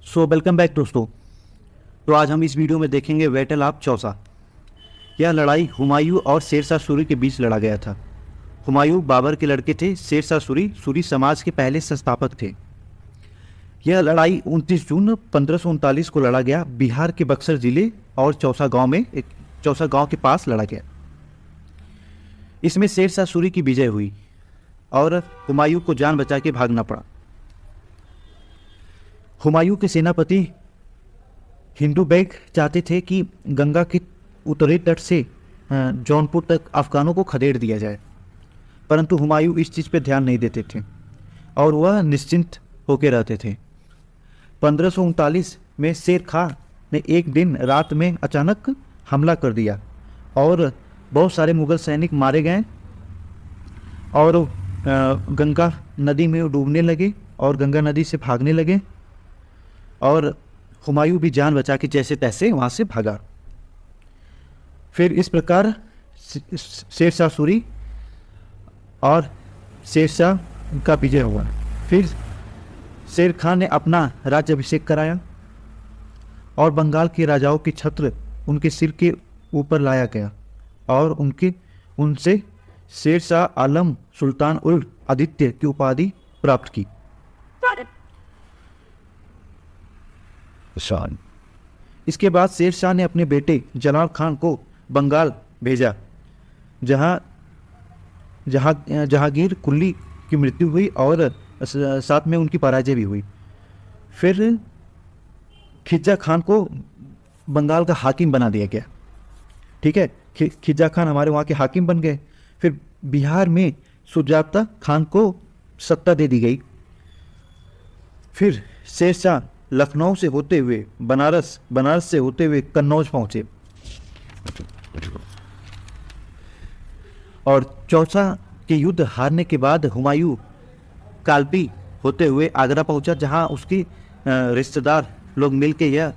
Welcome back दोस्तों। तो आज हम इस वीडियो में देखेंगे बैटल ऑफ चौसा। यह लड़ाई हुमायूं और शेरशाह सूरी के बीच लड़ा गया था। हुमायूं बाबर के लड़के थे, शेरशाह सूरी सूरी समाज के पहले संस्थापक थे। यह लड़ाई 29 जून 1539 को लड़ा गया। बिहार के बक्सर जिले और चौसा गांव के पास लड़ा गया। इसमें शेरशाह सूरी की विजय हुई और हुमायूं को जान बचा के भागना पड़ा। हुमायूं के सेनापति हिंदू बेग चाहते थे कि गंगा के उत्तरी तट से जौनपुर तक अफगानों को खदेड़ दिया जाए, परंतु हुमायूं इस चीज़ पे ध्यान नहीं देते थे और वह निश्चिंत होकर रहते थे। 1539 में शेर खां ने एक दिन रात में अचानक हमला कर दिया और बहुत सारे मुगल सैनिक मारे गए और गंगा नदी में डूबने लगे और गंगा नदी से भागने लगे और हुमायूं भी जान बचा के जैसे तैसे वहाँ से भागा। फिर इस प्रकार शेरशाह सूरी और शेरशाह का विजय हुआ। फिर शेर खां ने अपना राज्याभिषेक कराया और बंगाल के राजाओं की छत्र उनके सिर के ऊपर लाया गया और उनसे शेरशाह आलम सुल्तान उल आदित्य की उपाधि प्राप्त की। इसके बाद शेरशाह ने अपने बेटे जलाल खान को बंगाल भेजा, जहांगीर कुली की मृत्यु हुई और साथ में उनकी पराजय भी हुई। फिर खिज्जा खान को बंगाल का हाकिम बना दिया गया। ठीक है, खिज्जा खान हमारे वहाँ के हाकिम बन गए। फिर बिहार में सुजाता खान को सत्ता दे दी गई। फिर शेरशाह लखनऊ से होते हुए बनारस से होते हुए कन्नौज पहुंचे और चौसा के युद्ध हारने के बाद हुमायूं कालपी होते हुए आगरा पहुंचा, जहां उसके रिश्तेदार लोग मिलकर यह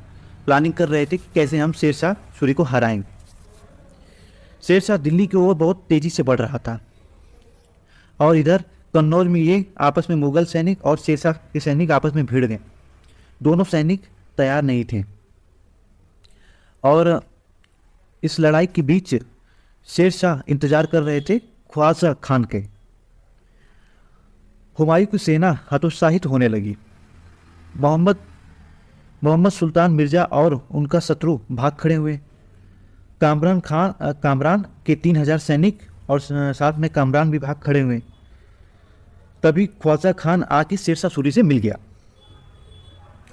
प्लानिंग कर रहे थे कि कैसे हम शेरशाह सूरी को हराएंगे। शेरशाह दिल्ली की ओर बहुत तेजी से बढ़ रहा था और इधर कन्नौज में ये आपस में मुगल सैनिक और शेरशाह के सैनिक आपस में भिड़ गए। दोनों सैनिक तैयार नहीं थे और इस लड़ाई के बीच शेरशाह इंतजार कर रहे थे ख्वाजा खान के। हुमायूं की सेना हतोत्साहित होने लगी। मोहम्मद सुल्तान मिर्जा और उनका शत्रु भाग खड़े हुए। कामरान के 3000 सैनिक और साथ में कामरान भी भाग खड़े हुए। तभी ख्वाजा खान आके शेरशाह सूरी से मिल गया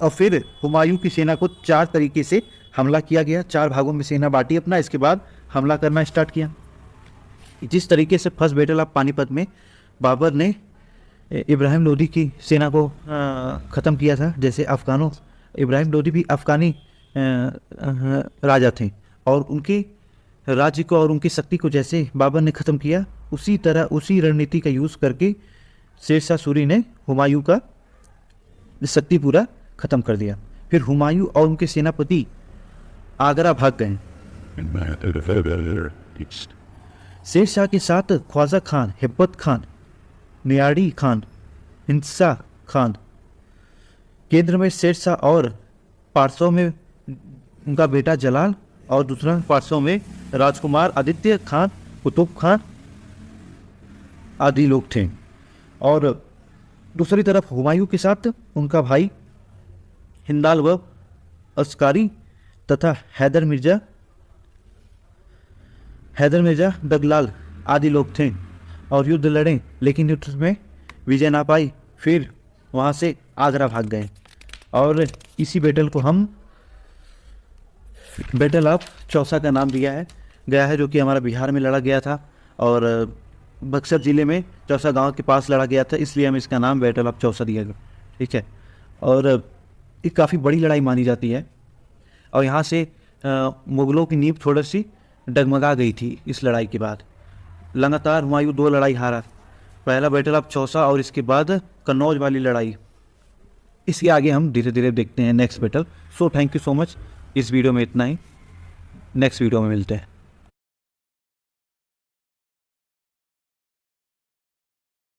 और फिर हुमायूं की सेना को 4 तरीके से हमला किया गया। 4 भागों में सेना बांटी अपना, इसके बाद हमला करना स्टार्ट किया। जिस तरीके से फर्स्ट बैटल ऑफ पानीपत में बाबर ने इब्राहिम लोदी की सेना को ख़त्म किया था, जैसे इब्राहिम लोदी भी अफ़गानी राजा थे और उनके राज्य को और उनकी शक्ति को जैसे बाबर ने ख़त्म किया, उसी तरह उसी रणनीति का यूज़ करके शेरशाह सूरी ने हुमायूं का शक्ति पूरा ख़त्म कर दिया। फिर हुमायूं और उनके सेनापति आगरा भाग गए। शेरशाह के साथ ख्वाजा खान, हिब्बत खान, नियाड़ी खान, हिंसा खान। केंद्र में शेरशाह और पार्श्व में उनका बेटा जलाल और दूसरा पार्श्व में राजकुमार आदित्य खान, कुतुब खान आदि लोग थे और दूसरी तरफ हुमायूं के साथ उनका भाई हिंदाल व अस्कारी तथा हैदर मिर्जा दगलाल आदि लोग थे और युद्ध लड़े, लेकिन युद्ध में विजय ना पाई। फिर वहाँ से आगरा भाग गए और इसी बैटल को हम बैटल ऑफ चौसा का नाम दिया गया है, जो कि हमारा बिहार में लड़ा गया था और बक्सर ज़िले में चौसा गांव के पास लड़ा गया था, इसलिए हम इसका नाम बैटल ऑफ चौसा दिया गया। ठीक है, और ये काफ़ी बड़ी लड़ाई मानी जाती है और यहाँ से मुग़लों की नींव थोड़ी सी डगमगा गई थी। इस लड़ाई के बाद लगातार हुमायूं 2 लड़ाई हारा, पहला बैटल ऑफ चौसा और इसके बाद कन्नौज वाली लड़ाई। इसके आगे हम धीरे धीरे देखते हैं next battle. So thank you so much. इस वीडियो में इतना ही, नेक्स्ट वीडियो में मिलते हैं।